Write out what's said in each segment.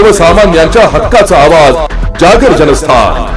सर्वसामान्यांच्या हक्काचा आवाज जागर जनस्थान।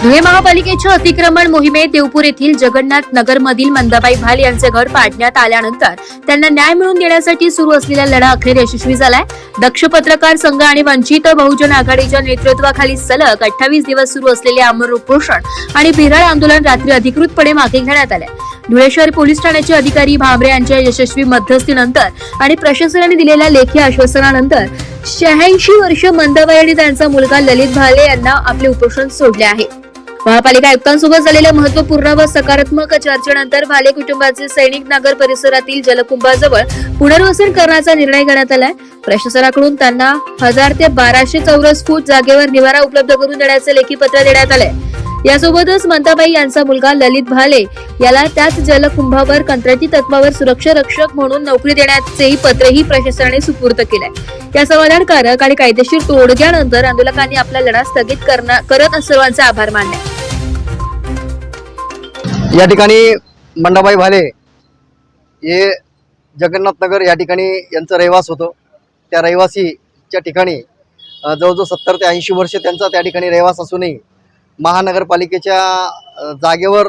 धुळे महापालिकेच्या अतिक्रमण मोहिमेत देवपूर येथील जगन्नाथ नगर मधील मंदाबाई भाल यांचे घर पाडण्यात आल्यानंतर त्यांना न्याय मिळवून देण्यासाठी सुरू असलेला लढा अखेर यशस्वी झालाय। दक्ष पत्रकार संघ आणि वंचित बहुजन आघाडीच्या नेतृत्वाखाली सलग 28 दिवस सुरू असलेले आमरण उपोषण आणि बिऱ्हाड आंदोलन रात्री अधिकृतपणे मागे घेण्यात आले। धुळे शहर पोलीस ठाण्याचे अधिकारी भामरे यांच्या यशस्वी मध्यस्थीनंतर आणि प्रशासनाने दिलेल्या लेखी आश्वासनानंतर 86 वर्ष मंदाबाई आणि त्यांचा मुलगा ललित भाले यांना आपले उपोषण सोडले आहे। महापालिका आयुक्तांसोबत झालेल्या महत्वपूर्ण व सकारात्मक चर्चेनंतर भाले कुटुंबाचे सैनिक नगर परिसरातील जलकुंभाजवळ पुनर्वसन करण्याचा निर्णय घेण्यात आलाय। प्रशासनाकडून त्यांना 1000 ते 1200 चौरस फूट जागेवर निवारा उपलब्ध करून देण्याचे लेखी पत्र देण्यात आले। यासोबतच मंदाबाई यांचा मुलगा ललित भाले याला त्याच जलकुंभावर कंत्राटी तत्वावर सुरक्षा रक्षक म्हणून नोकरी देण्याचेही पत्रही प्रशासनाने सुपूर्द केले। या समाधानकारक आणि कायदेशीर तोडग्यानंतर आंदोलकांनी आपला लढा स्थगित करत सर्वांचे आभार मानले। या ठिकाणी मंदाबाई भाले हे जगन्नाथ नगर या ठिकाणी यांचा रहिवास होतो। त्या रहिवासीच्या ठिकाणी जवळजवळ 70 ते 80 वर्ष त्यांचा त्या ठिकाणी रहिवास असूनही महानगरपालिकेच्या जागेवर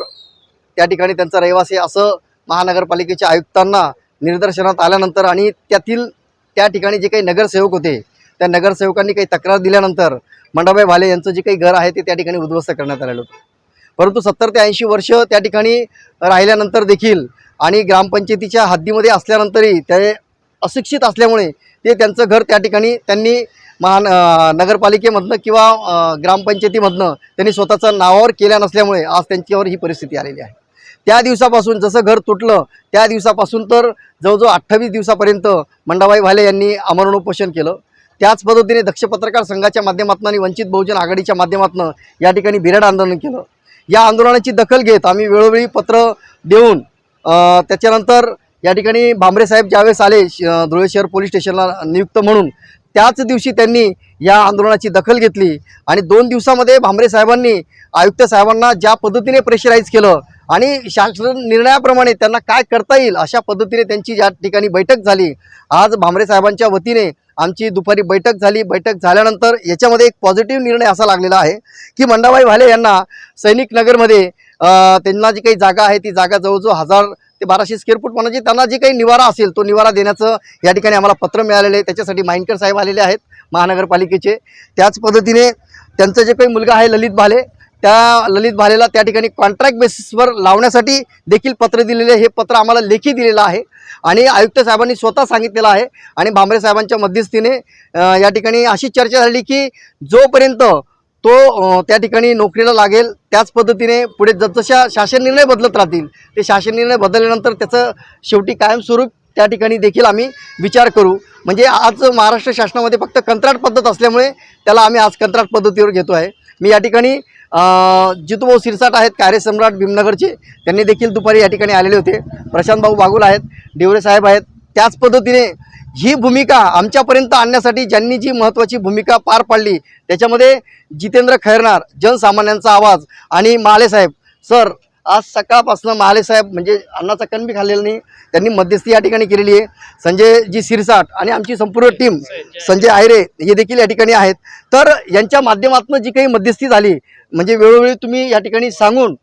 त्या ठिकाणी त्यांचा रहिवासी असं महानगरपालिकेच्या आयुक्तांना निदर्शनात आल्यानंतर आणि त्या ठिकाणी जे काही नगरसेवक होते त्या नगरसेवकांनी काही तक्रार दिल्यानंतर मंदाबाई भाले यांचं जे काही घर आहे ते त्या ठिकाणी उद्ध्वस्त करण्यात आलेलं होतं। परंतु 70 ते 80 वर्ष त्या ठिकाणी राहिल्यानंतर देखील आणि ग्रामपंचायतीच्या हद्दीमध्ये असल्यानंतरही ते अशिक्षित असल्यामुळे ते त्यांचं घर त्या ठिकाणी त्यांनी नगरपालिकेमधनं किंवा ग्रामपंचायतीमधनं त्यांनी स्वतःचं नावावर केल्या नसल्यामुळे आज त्यांच्यावर ही परिस्थिती आलेली आहे। त्या दिवसापासून जसं घर तुटलं त्या दिवसापासून तर जवळजवळ 28 दिवसापर्यंत मंदाबाई भाले यांनी आमरण उपोषण केलं। त्याच पद्धतीने दक्ष पत्रकार संघाच्या माध्यमातून आणि वंचित बहुजन आघाडीच्या माध्यमातून या ठिकाणी बिऱ्हाड आंदोलन केलं। या आंदोलनाची दखल घेत आम्ही वेळोवेळी पत्र देऊन त्याच्यानंतर या ठिकाणी भामरे साहेब ज्यावेळेस आले धुळे शहर पोलीस स्टेशनला नियुक्त म्हणून त्याच दिवशी त्यांनी या आंदोलनाची दखल घेतली आणि 2 दिवसामध्ये भामरे साहेबांनी आयुक्त साहेबांना ज्या पद्धतीने प्रेशराईज केलं आणि शासन निर्णयाप्रमाणे त्यांना काय करता येईल अशा पद्धतीने त्यांची या ठिकाणी बैठक झाली। आज भामरे साहेबांच्या वतीने आमची दुपारी बैठक झाली। बैठक झाल्यानंतर याच्यामध्ये एक पॉझिटिव्ह निर्णय असा लागलेला आहे की मंदाबाई भाले यांना सैनिक नगरमध्ये त्यांना जी काही जागा आहे ती जागा जवळजवळ 1000 ते 1200 स्क्वेअर फूट म्हणजे त्यांना जे काही निवारा असेल तो निवारा देण्याचं या ठिकाणी आम्हाला पत्र मिळालेलं आहे। त्याच्यासाठी माइंडकर साहेब आलेले आहेत महानगरपालिकेचे। त्याच पद्धतीने त्यांचा जे काही मुलगा आहे ललित भाले त्या ललित भालेला त्या ठिकाणी कॉन्ट्रॅक्ट बेसिसवर लावण्यासाठी देखील पत्र दिलेले हे पत्र आम्हाला लेखी दिलेलं आहे आणि आयुक्त साहेबांनी स्वतः सांगितलेलं आहे आणि भामरे साहेबांच्या मध्यस्थीने या ठिकाणी अशी चर्चा झाली की जोपर्यंत तो त्या ठिकाणी नोकरीला लागेल त्याच पद्धतीने पुढे जसजशा शासन निर्णय बदलत राहतील ते शासन निर्णय बदलल्यानंतर त्याचं शेवटी कायमस्वरूप त्या ठिकाणी देखील आम्ही विचार करू। म्हणजे आज महाराष्ट्र शासनामध्ये फक्त कंत्राट पद्धत असल्यामुळे त्याला आम्ही आज कंत्राट पद्धतीवर घेतो आहे। मी या ठिकाणी जितूभाऊ सिरसाट आहेत कार्यसम्राट भीमनगरचे त्यांनी देखील दुपारी या ठिकाणी आलेले होते। प्रशांत भाऊ बागुल आहेत, डिवरे साहेब आहेत। त्याच पद्धतीने ही भूमिका आमच्यापर्यंत आणण्यासाठी ज्यांनी जी महत्त्वाची भूमिका पार पाडली त्याच्यामध्ये जितेंद्र खैरनार जनसामान्यांचा आवाज आणि माले साहेब सर आज सकाळपासून माले साहेब म्हणजे अन्नाचा कण बी खाल्लेला नाही त्यांनी मध्यस्थी या ठिकाणी केलेली आहे। संजय जी सिरसाट आणि आमची संपूर्ण टीम संजय आयरे हे देखील या ठिकाणी आहेत। तर यांच्या माध्यमातून जी काही मध्यस्थी झाली म्हणजे वेळोवेळी तुम्ही या ठिकाणी सांगून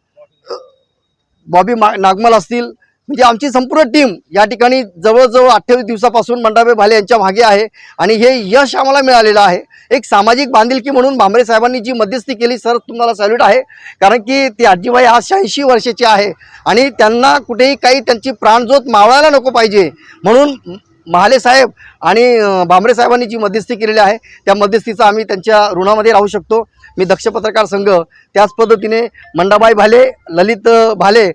बॉबी नागमल असतील म्हणजे आमची संपूर्ण टीम या ठिकाणी जवळजवळ 28 दिवसापासून मंदाबाई भाले यांच्या मागे आहे आणि हे यश आम्हाला मिळालेलं आहे। एक सामाजिक बांधिलकी म्हणून भामरे साहेबांनी जी मध्यस्थी केली सर तुम्हाला सॅल्यूट आहे कारण की ती आजीबाई आज 86 वर्षाची आहे आणि त्यांना कुठेही काही त्यांची प्राणज्योत मावळायला नको पाहिजे म्हणून महाले साहेब आणि भामरे साहेबांनी जी मध्यस्थी केलेली आहे त्या मध्यस्थीचा आम्ही त्यांच्या ऋणामध्ये राहू शकतो। मी दक्ष पत्रकार संघ त्याच पद्धतीने मंदाबाई भाले ललित भाले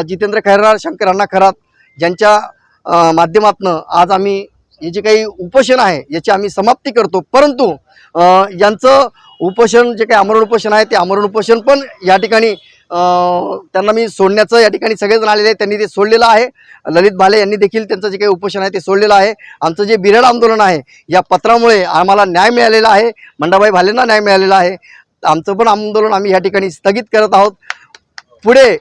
जितेंद्र खैरनार शंकर अण्णा खरात ज्यांच्या माध्यमातून आज आम्ही हे जे काही उपोषण आहे याची आम्ही समाप्ती करतो। परंतु यांचं उपोषण जे काही आमरण उपोषण आहे ते आमरण उपोषण पण या ठिकाणी त्यांना मी सोडण्याचं या ठिकाणी सगळेजण आलेले आहेत त्यांनी ते सोडलेलं आहे। ललित भाले यांनी देखील त्यांचं जे काही उपोषण आहे ते सोडलेलं आहे। आमचं जे बिऱ्हाड आंदोलन आहे या पत्रामुळे आम्हाला न्याय मिळालेला आहे, मंदाबाई भालेंना न्याय मिळालेला आहे। आमचं पण आंदोलन आम्ही या ठिकाणी स्थगित करत आहोत। पुढे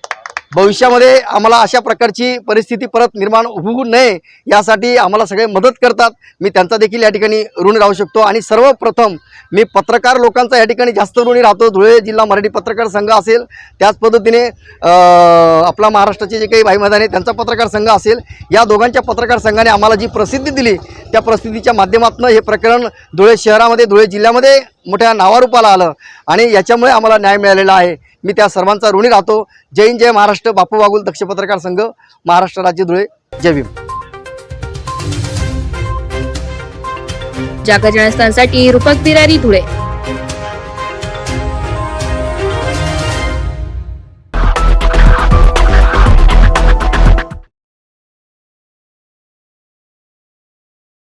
भविष्यामध्ये आम्हाला अशा प्रकारची परिस्थिती परत निर्माण होऊ नये यासाठी आम्हाला सगळे मदत करतात. मी त्यांचा देखील या ठिकाणी ऋणी राहू शकतो. आणि सर्वप्रथम मी पत्रकार लोकांचा या ठिकाणी जास्त ऋणी राहतो. धुळे जिल्हा मराठी पत्रकार संघ असेल, त्याच पद्धतीने आपला महाराष्ट्राचे जे काही भाई मैदान आहे त्यांचा पत्रकार संघ असेल, या दोघांच्या पत्रकार संघाने आम्हाला जी प्रसिद्धी दिली त्या प्रसिद्धीच्या माध्यमातून हे प्रकरण धुळे शहरामध्ये, धुळे जिल्ह्यामध्ये मोठ्या नावारूपाला आलं आणि याच्यामुळे आम्हाला न्याय मिळालेला आहे. मी त्या सर्वांचा ऋणी राहतो. जय हिंद, जय महाराष्ट्र. बापू बागुल, दक्ष पत्रकार संघ, महाराष्ट्र राज्य, धुळे. जय भीम. जागर जनस्थानसाठी रूपक बिरारी, धुळे.